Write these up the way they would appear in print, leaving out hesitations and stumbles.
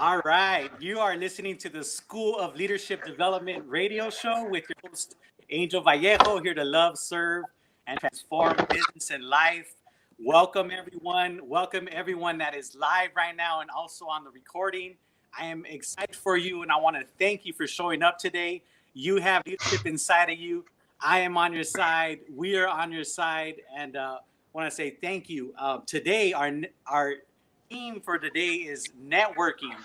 All right. You are listening to the School of Leadership Development radio show with your host, Angel Vallejo, here to love, serve, and transform business and life. Welcome, everyone. Welcome, everyone that is live right now and also on the recording. I am excited for you, and I want to thank you for showing up today. You have leadership inside of you. I am on your side. We are on your side. And want to say thank you. Today, our theme for today is networking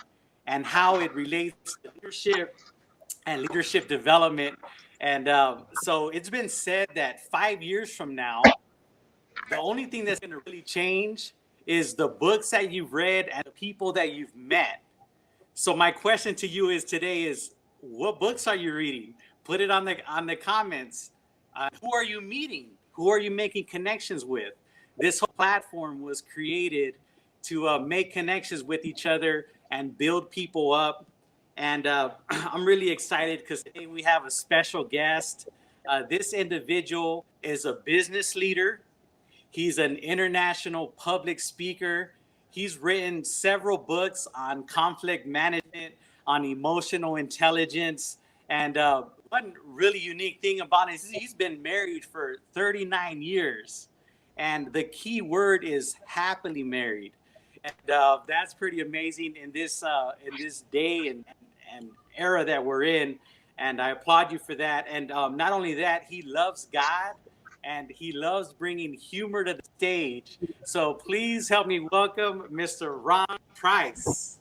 and how it relates to leadership and leadership development. And so it's been said that 5 years from now, the only thing that's going to really change is the books that you've read and the people that you've met. So my question to you is today is, what books are you reading? Put it on the comments. Who are you meeting? Who are you making connections with? This whole platform was created to make connections with each other and build people up. And I'm really excited because today we have a special guest. This individual is a business leader. He's an international public speaker. He's written several books on conflict management, on emotional intelligence. And one really unique thing about it is he's been married for 39 years. And the key word is happily married. And that's pretty amazing in this day and era that we're in. And I applaud you for that. And not only that, he loves God and he loves bringing humor to the stage. So please help me welcome Mr. Ron Price.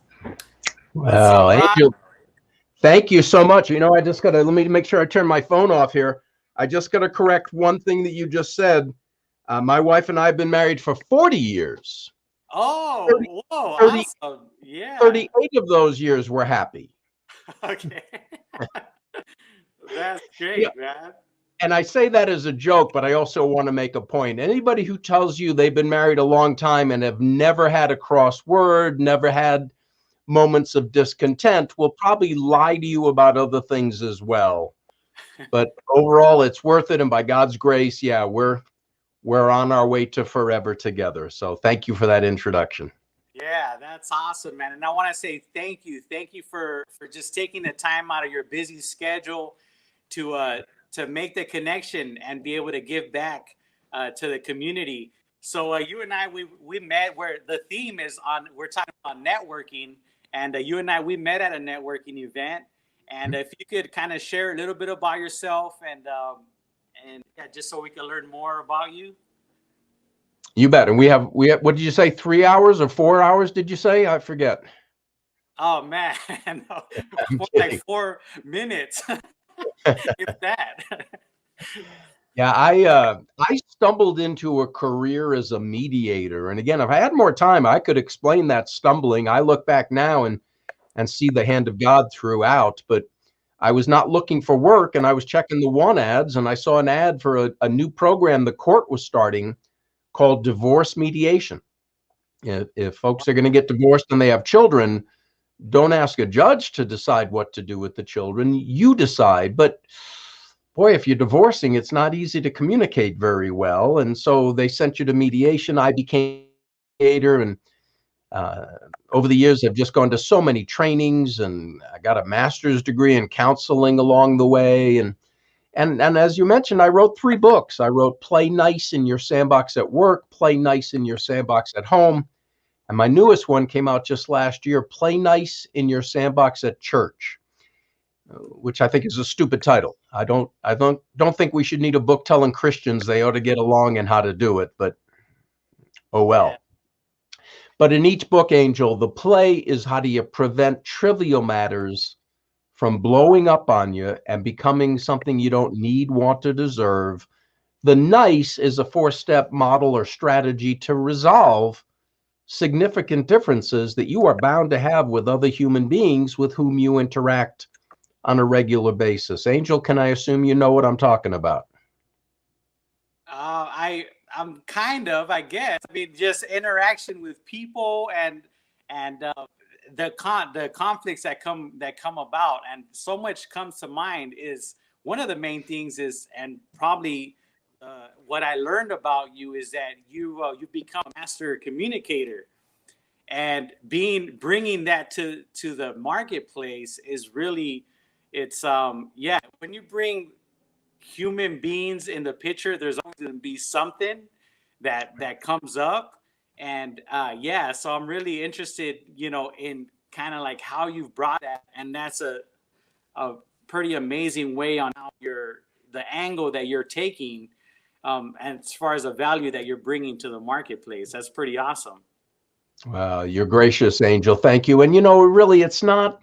Well, Angel, thank you so much. You know, let me make sure I turn my phone off here. I just got to correct one thing that you just said. My wife and I have been married for 40 years. Oh, 30, whoa, 30, awesome. Yeah. 38 of those years were happy. Okay. That's great, man. And I say that as a joke, but I also want to make a point. Anybody who tells you they've been married a long time and have never had a crossword, never had moments of discontent, will probably lie to you about other things as well. But overall, it's worth it. And by God's grace, yeah, we're on our way to forever together. So thank you for that introduction. Yeah, that's awesome, man. And I want to say thank you. Thank you for just taking the time out of your busy schedule to make the connection and be able to give back to the community. So you and I, we met where the theme is on, we're talking about networking. And you and I, we met at a networking event. And if you could kind of share a little bit about yourself and yeah, just so we can learn more about you. You bet. And we have, what did you say? 3 hours or 4 hours? Did you say? I forget. Oh man, no, like 4 minutes, if that. Yeah, I stumbled into a career as a mediator. And again, if I had more time, I could explain that stumbling. I look back now and see the hand of God throughout, but I was not looking for work and I was checking the want ads and I saw an ad for a new program the court was starting called divorce mediation. If folks are going to get divorced and they have children, don't ask a judge to decide what to do with the children. You decide. But boy, if you're divorcing, it's not easy to communicate very well. And so they sent you to mediation. I became a mediator, and over the years, I've just gone to so many trainings, and I got a master's degree in counseling along the way. And as you mentioned, I wrote 3 books. I wrote Play Nice in Your Sandbox at Work, Play Nice in Your Sandbox at Home, and my newest one came out just last year, Play Nice in Your Sandbox at Church, which I think is a stupid title. I don't think we should need a book telling Christians they ought to get along and how to do it, but oh well. Yeah. But in each book, Angel, the play is how do you prevent trivial matters from blowing up on you and becoming something you don't need, want, or deserve. The nice is a 4-step model or strategy to resolve significant differences that you are bound to have with other human beings with whom you interact on a regular basis. Angel, can I assume you know what I'm talking about? I'm kind of, I guess. I mean, just interaction with people and the conflicts that come about, and so much comes to mind. Is one of the main things is, and probably what I learned about you is that you become a master communicator, and bringing that to the marketplace is really, it's yeah, when you bring human beings in the picture, there's always going to be something that comes up. And yeah, so I'm really interested, in kind of like how you've brought that, and that's a pretty amazing way on how the angle that you're taking, and as far as the value that you're bringing to the marketplace. That's pretty awesome. Well, you're gracious, Angel. Thank you. And really, it's not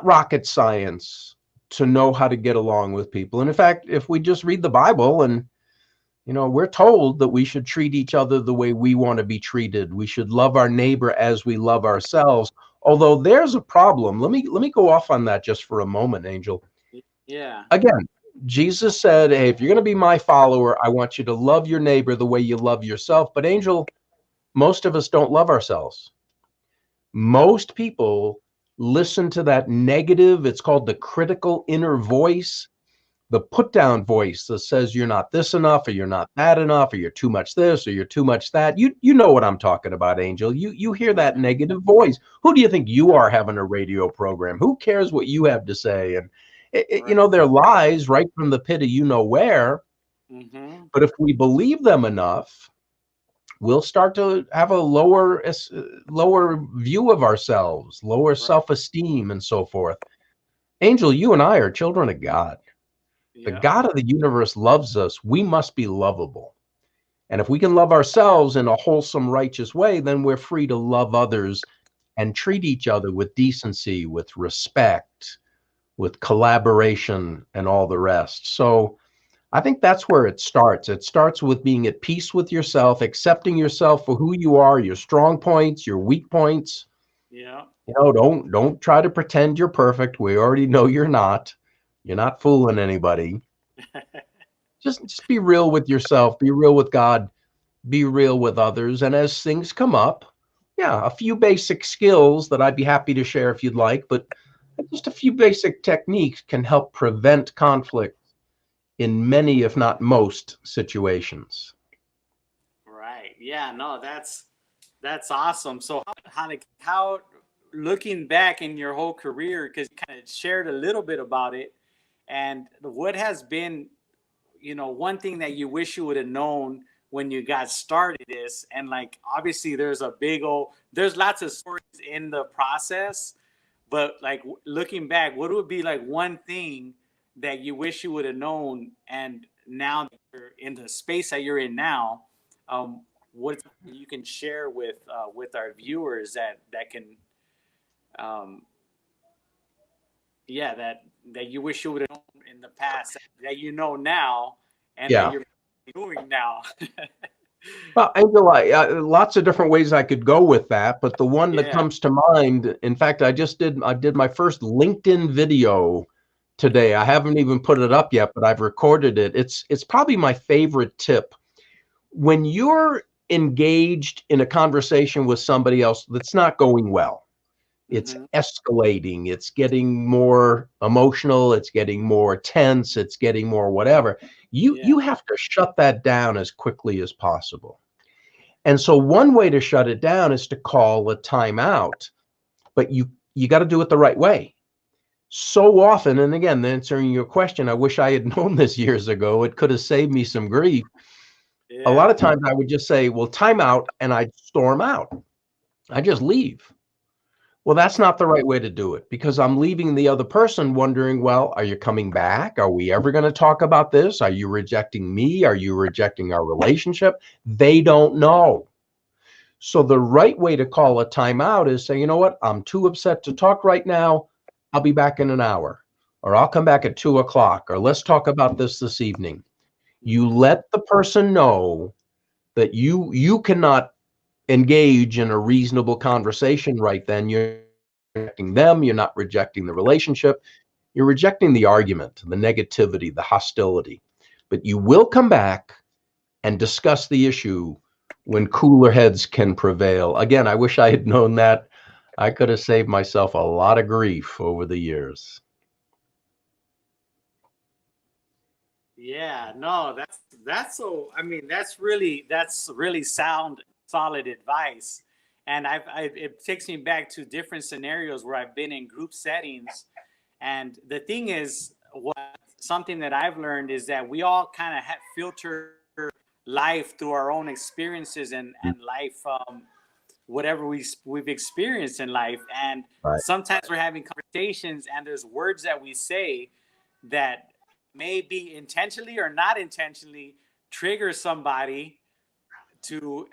rocket science to know how to get along with people. And in fact, if we just read the Bible, and we're told that we should treat each other the way we want to be treated. We should love our neighbor as we love ourselves. Although there's a problem. Let me go off on that just for a moment, Angel. Yeah. Again, Jesus said, hey, if you're going to be my follower, I want you to love your neighbor the way you love yourself. But Angel, most of us don't love ourselves. Most people listen to that negative, it's called the critical inner voice, the put down voice that says you're not this enough, or you're not that enough, or you're too much this, or you're too much that. You know what I'm talking about, Angel. You hear that negative voice. Who do you think you are having a radio program? Who cares what you have to say? And Right. they're lies right from the pit of where. Mm-hmm. But if we believe them enough, we'll start to have a lower view of ourselves, lower Right. self-esteem, and so forth. Angel, you and I are children of God. The Yeah. God of the universe loves us. We must be lovable. And if we can love ourselves in a wholesome, righteous way, then we're free to love others and treat each other with decency, with respect, with collaboration, and all the rest. So I think that's where it starts. It starts with being at peace with yourself, accepting yourself for who you are, your strong points, your weak points. Yeah. Don't try to pretend you're perfect. We already know you're not. You're not fooling anybody. Just be real with yourself, be real with God, be real with others. And as things come up, yeah, a few basic skills that I'd be happy to share if you'd like, but just a few basic techniques can help prevent conflict in many, if not most, situations. Right. Yeah. No, that's awesome. So how looking back in your whole career, because you kind of shared a little bit about it, and what has been, one thing that you wish you would have known when you got started is, and like obviously there's lots of stories in the process, but like looking back, what would be like one thing that you wish you would have known, and now that you're in the space that you're in now, um, what you can share with our viewers that can, um, yeah, that you wish you would have known in the past, that now, and that Yeah. you're doing now. Well, Angel, lots of different ways I could go with that, but the one that Yeah. comes to mind, in fact, I did my first LinkedIn video today. I haven't even put it up yet, but I've recorded it. It's probably my favorite tip. When you're engaged in a conversation with somebody else that's not going well, it's Hmm. escalating, it's getting more emotional, it's getting more tense, it's getting more whatever. You Yeah. you have to shut that down as quickly as possible. And so one way to shut it down is to call a timeout, but you got to do it the right way. So often, and again, answering your question, I wish I had known this years ago. It could have saved me some grief. A lot Yeah. of times I would just say, well, timeout, and I'd storm out. I just leave. Well, that's not the right way to do it, because I'm leaving the other person wondering, well, are you coming back? Are we ever going to talk about this? Are you rejecting me? Are you rejecting our relationship? They don't know. So the right way to call a timeout is say, you know what, I'm too upset to talk right now. I'll be back in an hour, or I'll come back at 2 o'clock, or let's talk about this evening. You Hmm. let the person know that you cannot engage in a reasonable conversation right then. You're rejecting them. You're not rejecting the relationship. You're rejecting the argument, the negativity, the hostility. But you will come back and discuss the issue when cooler heads can prevail. Again, I wish I had known that. I could have saved myself a lot of grief over the years. Yeah. No, that's so. I mean, that's really sound, solid advice. And it takes me back to different scenarios where I've been in group settings. And the thing is, something that I've learned is that we all kind of filter life through our own experiences and life, whatever we've experienced in life. And Right. sometimes we're having conversations and there's words that we say that may be intentionally or not intentionally trigger somebody to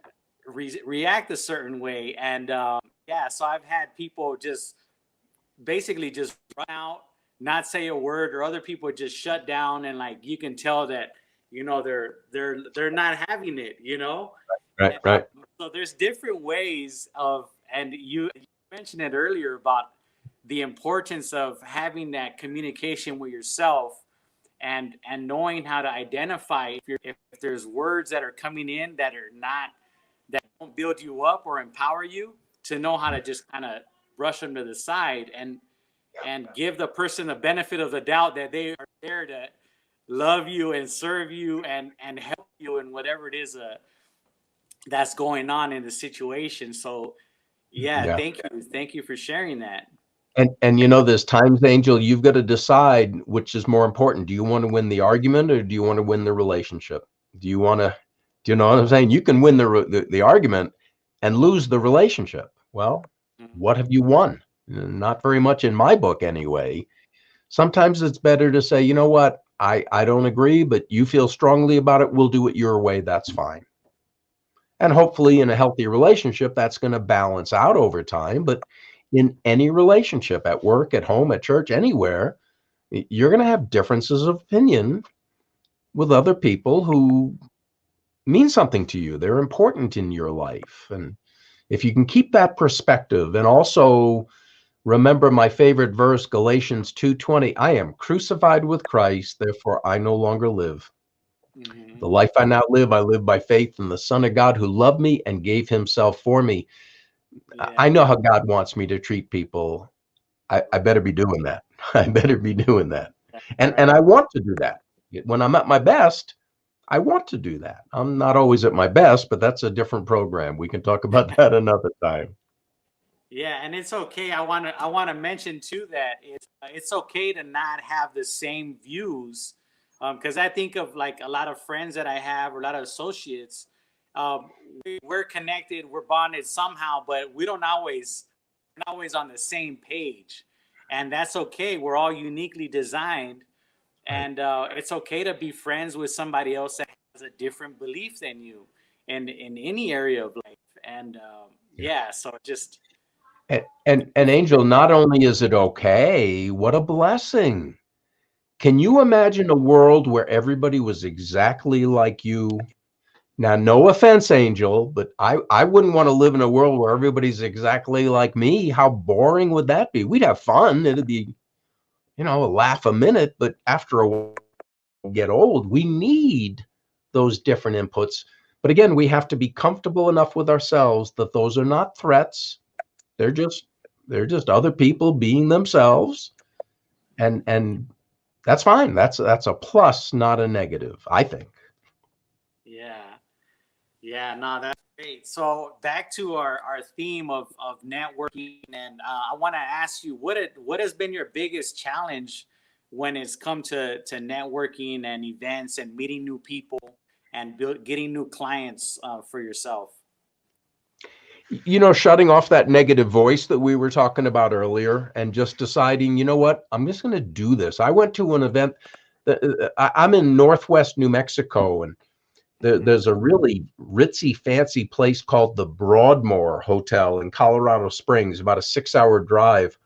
react a certain way. And yeah, so I've had people just basically just run out, not say a word, or other people just shut down, and like you can tell that they're not having it, Right. And, Right. so there's different ways of, and you mentioned it earlier about the importance of having that communication with yourself and knowing how to identify if there's words that are coming in that are not, that don't build you up or empower you, to know how to just kind of brush them to the side and give the person the benefit of the doubt that they are there to love you and serve you and help you in whatever it is that's going on in the situation. So yeah, Yeah. thank you for sharing that. And there's times, Angel, you've got to decide which is more important. Do you want to win the argument or do you want to win the relationship? Do you want to, do you know what I'm saying? You can win the argument and lose the relationship. Well, what have you won? Not very much in my book anyway. Sometimes it's better to say, you know what, I don't agree, but you feel strongly about it. We'll do it your way. That's fine. And hopefully in a healthy relationship, that's going to balance out over time. But in any relationship, at work, at home, at church, anywhere, you're going to have differences of opinion with other people who mean something to you. They're important in your life. And if you can keep that perspective and also remember my favorite verse, Galatians 2:20, I am crucified with Christ, therefore I no longer live. The life I now live, I live by faith in the Son of God who loved me and gave himself for me. I know how God wants me to treat people. I better be doing that. I better be doing that. And I want to do that. When I'm at my best, I want to do that. I'm not always at my best, but that's a different program. We can talk about that another time. Yeah, and it's okay. I want to mention too that it's okay to not have the same views, because I think of like a lot of friends that I have or a lot of associates. Um, we're connected, we're bonded somehow, but we don't always not always on the same page, and that's okay. We're all uniquely designed, Right. and it's okay to be friends with somebody else that has a different belief than you in any area of life. And Yeah. yeah, so just And Angel, not only is it okay, what a blessing. Can you imagine a world where everybody was exactly like you? Now, no offense, Angel, but I wouldn't want to live in a world where everybody's exactly like me. How boring would that be? We'd have fun. It'd be, a laugh a minute, but after a while, get old. We need those different inputs. But again, we have to be comfortable enough with ourselves that those are not threats. They're just other people being themselves. And that's fine. That's a plus, not a negative, I think. yeah. Yeah, no, that's great. So back to our theme of networking, and I want to ask you what has been your biggest challenge when it's come to networking and events and meeting new people and getting new clients for yourself. Shutting off that negative voice that we were talking about earlier and just deciding, you know what, I'm just going to do this. I went to an event that I'm in Northwest New Mexico, and there's a really ritzy, fancy place called the Broadmoor Hotel in Colorado Springs, about a 6-hour drive.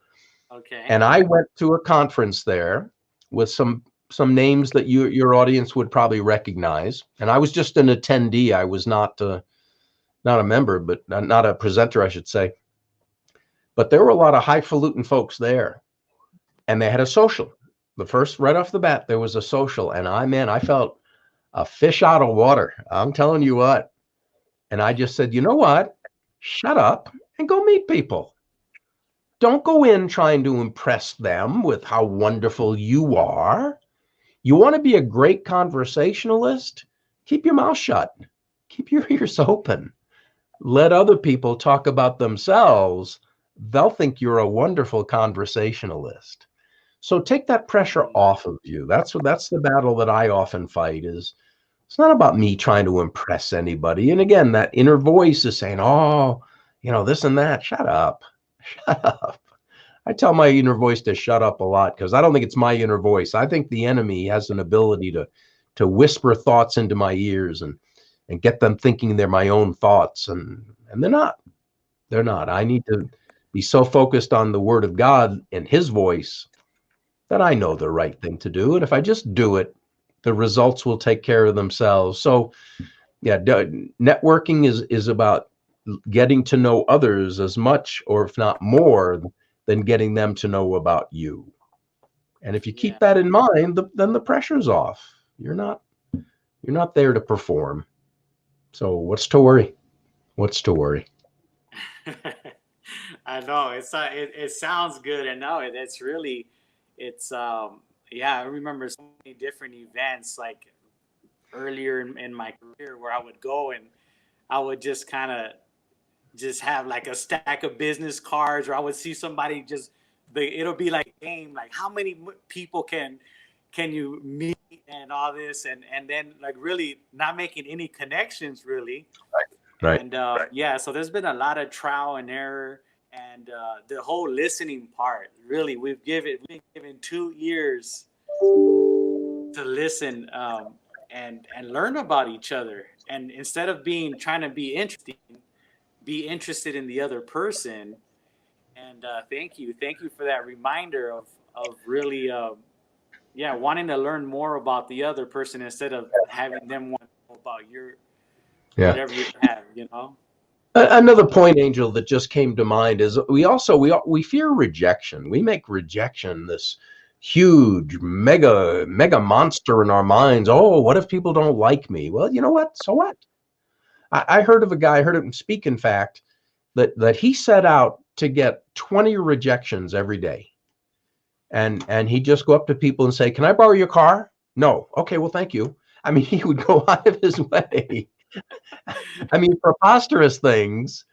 Okay. And I went to a conference there with some names that your audience would probably recognize. And I was just an attendee. I was not a member, but not a presenter, I should say. But there were a lot of highfalutin folks there, and they had a social. The first, right off the bat, there was a social, and I felt a fish out of water. I'm telling you what. And I just said, you know what? Shut up and go meet people. Don't go in trying to impress them with how wonderful you are. You want to be a great conversationalist? Keep your mouth shut. Keep your ears open. let other people talk about themselves, they'll think you're a wonderful conversationalist. So take that pressure off of you. That's the battle that I often fight is it's not about me trying to impress anybody. And again, that inner voice is saying, "Oh, this and that." Shut up. Shut up. I tell my inner voice to shut up a lot because I don't think it's my inner voice. I think the enemy has an ability to whisper thoughts into my ears and get them thinking they're my own thoughts, and they're not. They're not. I need to be so focused on the word of God and his voice that I know the right thing to do. And if I just do it, the results will take care of themselves. So yeah, networking is about getting to know others as much, or if not more, than getting them to know about you. And if you keep that in mind, then the pressure's off. You're not there to perform. So what's to worry? What's to worry? I know it sounds good, and no, it's really it's yeah. I remember so many different events like earlier in my career where I would go and I would just kind of just have like a stack of business cards, or I would see somebody just it'll be like a game, like how many people can you meet and all this, and then like really not making any connections really. Right. And yeah, so there's been a lot of trial and error, and the whole listening part. Really, we've been given 2 years to listen, and learn about each other. And instead of being trying to be interested in the other person. And thank you for that reminder of really yeah, wanting to learn more about the other person instead of having them want to know about your Yeah. whatever you have. You know. Another point, Angel, that just came to mind is we fear rejection. We make rejection this huge mega monster in our minds. Oh, what if people don't like me? Well, you know what? So what? I heard of a guy, I heard him speak, in fact, that he set out to get 20 rejections every day. And he'd just go up to people and say, "Can I borrow your car?" No. Okay, well, thank you. I mean, he would go out of his way. I mean, preposterous things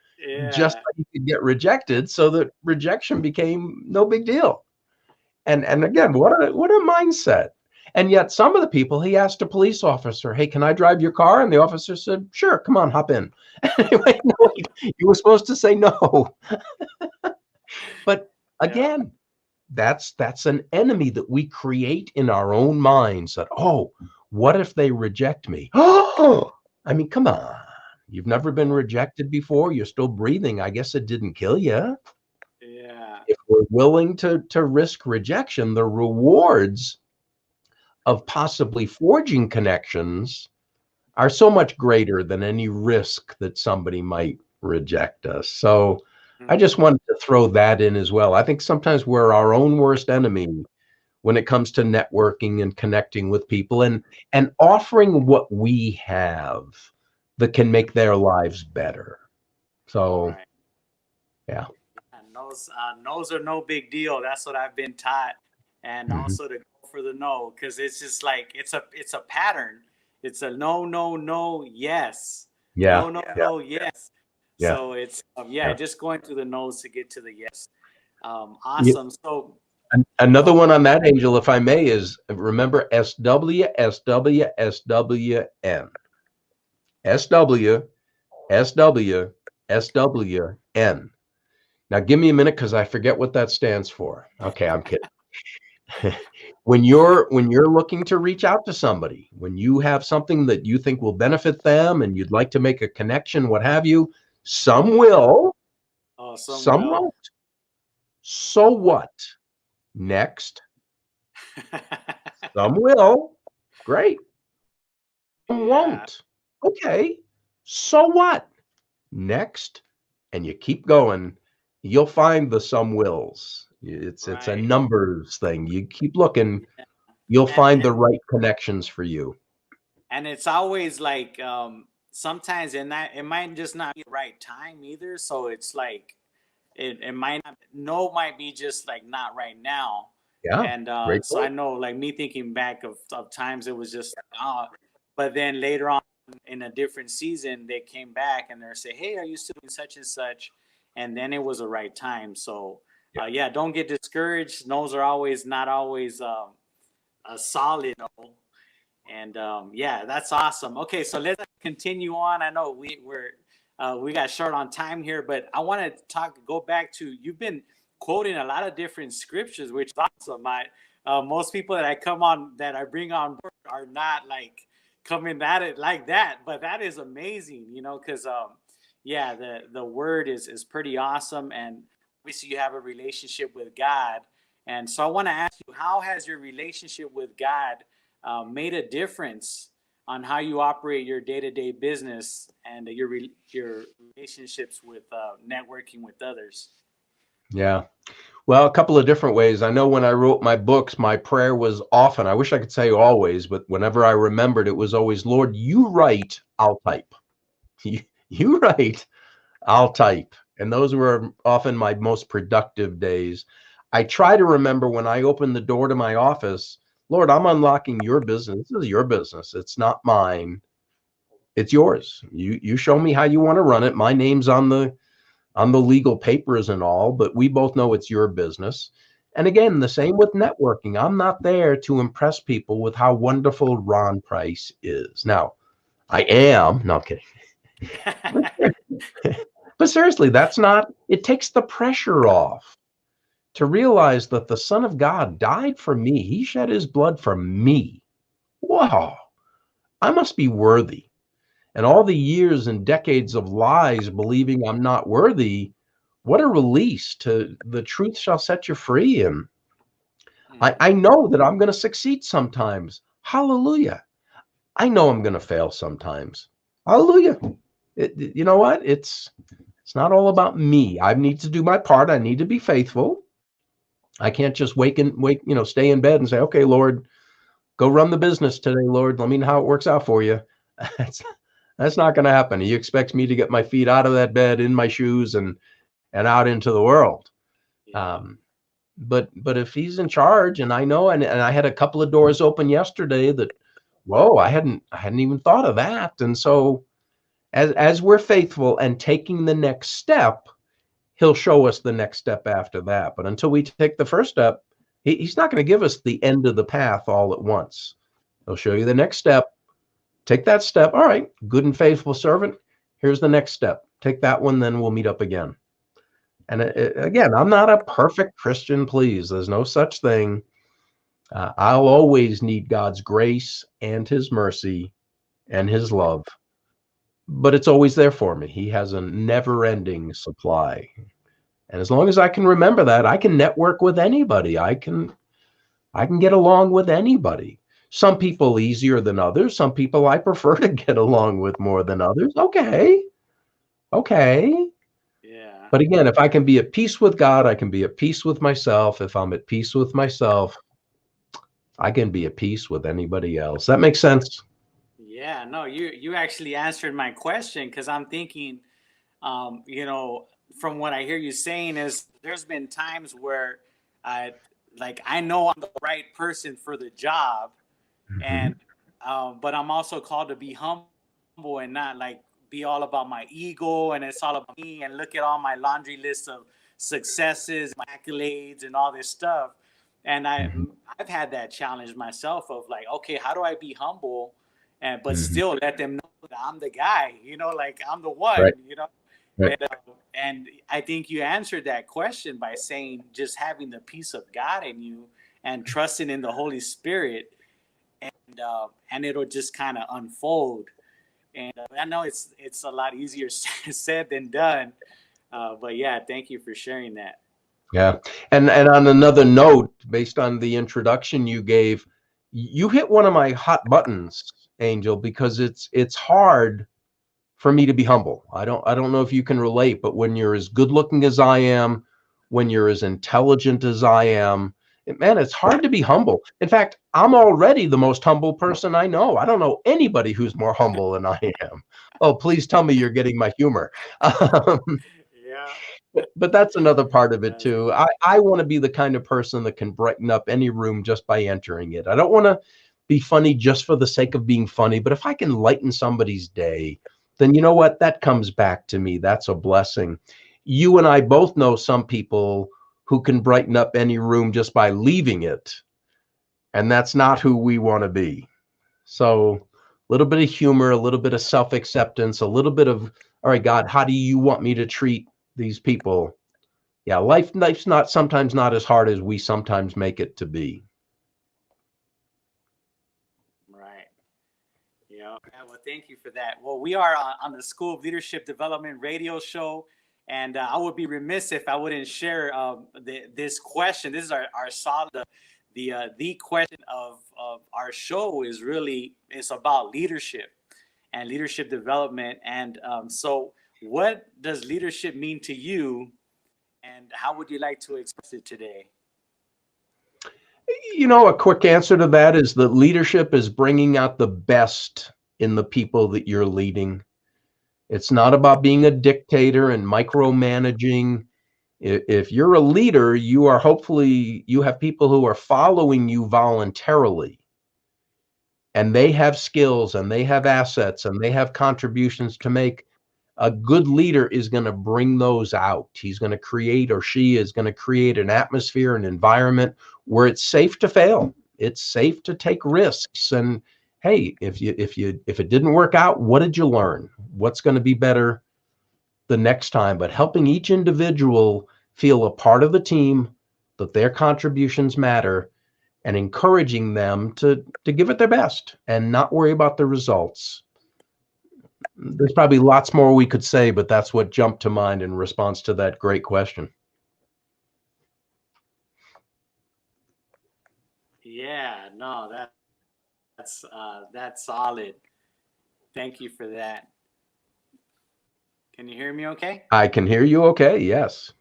just Yeah. so he could get rejected, so that rejection became no big deal. And again, what a mindset. And yet some of the people, he asked a police officer, "Hey, can I drive your car?" And the officer said, "Sure, come on, hop in." Anyway, no, you were supposed to say no. But Yeah. again, that's an enemy that we create in our own minds that, oh, what if they reject me? Oh, I mean, come on. You've never been rejected before. You're still breathing. I guess it didn't kill you. Yeah. If we're willing to risk rejection, the rewards of possibly forging connections are so much greater than any risk that somebody might reject us. So I Mhm. just wanted to throw that in as well. I think sometimes we're our own worst enemy when it comes to networking and connecting with people and offering what we have that can make their lives better. So Right. yeah. And no's are no big deal. That's what I've been taught, and Mhm. also to go for the no, because it's just like it's a pattern. It's a no, no, no, yes, Yeah. no, no, no, yes. Yeah. So it's yeah, Yeah. just going through the no's to get to the yes. Yeah. Awesome. So Another go. one on that, Angel, if I may, is remember SW, SW, SWN. SW, SW, SWN. Now give me a minute because I forget what that stands for. Okay, I'm kidding. When you're looking to reach out to somebody, when you have something that you think will benefit them and you'd like to make a connection, what have you, some will, Oh, some some will. won't. So what? Next. Some will. Great. Some Yeah. won't. Okay. So what? Next. And you keep going. You'll find the some wills. It's a Right. numbers thing. You keep looking, you'll And find the right connections for you. it's always like sometimes it might just not be the right time either. So it's like it might not no might be just like not right now. Yeah. And Great so I point. know like me thinking back of times it was just but then later on in a different season, they came back and they're saying, "Hey, are you still doing such and such?" And then it was the right time. So, yeah, don't get discouraged. No's are always not always a solid no. And yeah, that's awesome. Okay, so let's continue on. I know we got short on time here, but I want to go back to, you've been quoting a lot of different scriptures, which is awesome. Most people that I bring on board are not like coming at it like that, but that is amazing, because yeah, the word is pretty awesome, and obviously you have a relationship with God, and so I want to ask you, how has your relationship with God made a difference on how you operate your day-to-day business and your relationships with networking with others? Yeah. Well, a couple of different ways. I know when I wrote my books, my prayer was often, I wish I could say always, but whenever I remembered, it was always, Lord, you write, I'll type. You write, I'll type. And those were often my most productive days. I try to remember when I open the door to my office, Lord, I'm unlocking your business. This is your business. It's not mine. It's yours. You show me how you want to run it. My name's on the legal papers and all, but we both know it's your business. And again, the same with networking. I'm not there to impress people with how wonderful Ron Price is. Now, I am, no, I'm kidding. But seriously, it takes the pressure off to realize that the Son of God died for me. He shed his blood for me. Wow, I must be worthy. And all the years and decades of lies believing I'm not worthy, what a release to the truth shall set you free. And I know that I'm going to succeed sometimes. Hallelujah. I know I'm going to fail sometimes. Hallelujah. You know what? It's not all about me. I need to do my part. I need to be faithful. I can't just stay in bed and say, okay, Lord, go run the business today, Lord. Let me know how it works out for you. That's not going to happen. He expects me to get my feet out of that bed, in my shoes, and out into the world. Yeah. But if he's in charge, and I know, and I had a couple of doors open yesterday that, whoa, I hadn't even thought of that. And so as we're faithful and taking the next step, he'll show us the next step after that. But until we take the first step, he's not going to give us the end of the path all at once. He'll show you the next step. Take that step. All right, good and faithful servant. Here's the next step. Take that one, then we'll meet up again. And again, I'm not a perfect Christian, please. There's no such thing. I'll always need God's grace and his mercy and his love. But it's always there for me. He has a never-ending supply. And as long as I can remember that, I can network with anybody. I can get along with anybody. Some people easier than others. Some people I prefer to get along with more than others. Okay. Yeah. But again, if I can be at peace with God, I can be at peace with myself. If I'm at peace with myself, I can be at peace with anybody else. That makes sense? Yeah, no, you actually answered my question, because I'm thinking, from what I hear you saying, is there's been times where I know I'm the right person for the job, and but I'm also called to be humble and not like be all about my ego and it's all about me and look at all my laundry list of successes, my accolades, and all this stuff. And I've had that challenge myself of like, okay, how do I be humble and but still let them know that I'm the guy, like I'm the one, Right. Right. And I think you answered that question by saying just having the peace of God in you and trusting in the Holy Spirit, and it'll just kind of unfold. And I know it's a lot easier said than done, but yeah, thank you for sharing that. Yeah. And on another note, based on the introduction you gave, you hit one of my hot buttons, Angel, because it's hard for me to be humble. I don't know if you can relate, but when you're as good looking as I am, when you're as intelligent as I am, man, it's hard to be humble. In fact, I'm already the most humble person I know. I don't know anybody who's more humble than I am. Oh, please tell me you're getting my humor. Yeah. But that's another part of it too. I want to be the kind of person that can brighten up any room just by entering it. I don't want to be funny just for the sake of being funny, but if I can lighten somebody's day, then you know what? That comes back to me. That's a blessing. You and I both know some people who can brighten up any room just by leaving it. And that's not who we want to be. So a little bit of humor, a little bit of self-acceptance, a little bit of, all right, God, how do you want me to treat these people? Yeah, life's not sometimes not as hard as we sometimes make it to be. Right. Yeah. Well, thank you for that. Well, we are on the School of Leadership Development radio show, and I would be remiss if I wouldn't share this question. This is our solid. The question of our show is really, it's about leadership and leadership development. And so, what does leadership mean to you, and how would you like to express it today? You know, a quick answer to that is that leadership is bringing out the best in the people that you're leading. It's not about being a dictator and micromanaging. If you're a leader, you are hopefully, you have people who are following you voluntarily, and they have skills and they have assets and they have contributions to make. A good leader is going to bring those out. He's going to create, or she is going to create, an atmosphere, an environment where it's safe to fail. It's safe to take risks. And hey, if it didn't work out, what did you learn? What's going to be better the next time? But helping each individual feel a part of the team, that their contributions matter, and encouraging them to give it their best and not worry about the results. There's probably lots more we could say, but that's what jumped to mind in response to that great question. Yeah, no, that's solid. Thank you for that. Can you hear me okay? I can hear you okay, yes.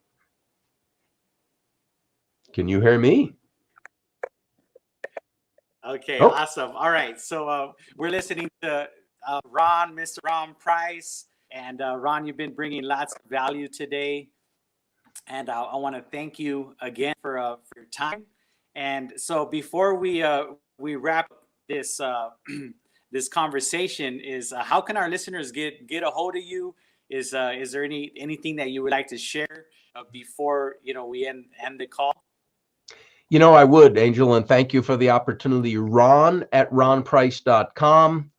Can you hear me? Okay, Oh, awesome. All right, so we're listening to Mr. Ron Price, and Ron, you've been bringing lots of value today, and I want to thank you again for your time. And so before we wrap up this this conversation, is how can our listeners get a hold of you? Is there anything that you would like to share before we end the call? you know, I would, Angel, and thank you for the opportunity. Ron@ronprice.com.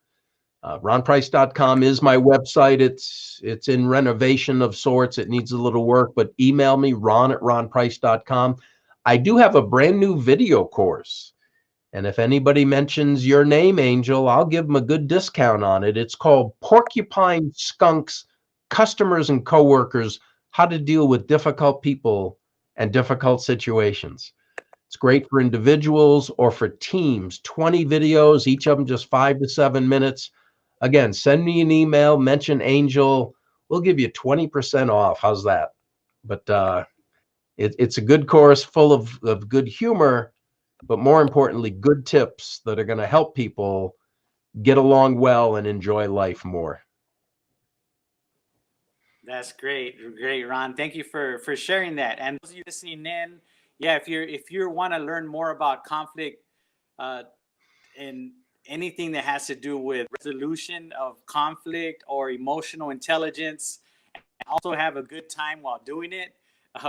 Ronprice.com is my website. It's in renovation of sorts. It needs a little work, but email me, ron@ronprice.com. I do have a brand new video course. And if anybody mentions your name, Angel, I'll give them a good discount on it. It's called Porcupine Skunks, Customers and Coworkers, How to Deal with Difficult People and Difficult Situations. It's great for individuals or for teams. 20 videos, each of them just 5 to 7 minutes. Again, send me an email, mention Angel. We'll give you 20% off. How's that? But it's a good course full of good humor, but more importantly, good tips that are going to help people get along well and enjoy life more. That's great, Ron. Thank you for sharing that. And those of you listening in, yeah, if you want to learn more about conflict, and anything that has to do with resolution of conflict or emotional intelligence, and also have a good time while doing it,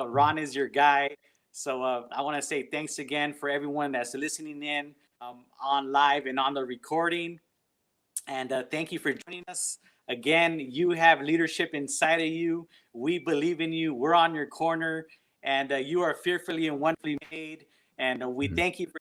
Ron is your guy. So I want to say thanks again for everyone that's listening in on live and on the recording. And thank you for joining us. Again, you have leadership inside of you. We believe in you. We're on your corner. And you are fearfully and wonderfully made. And we thank you for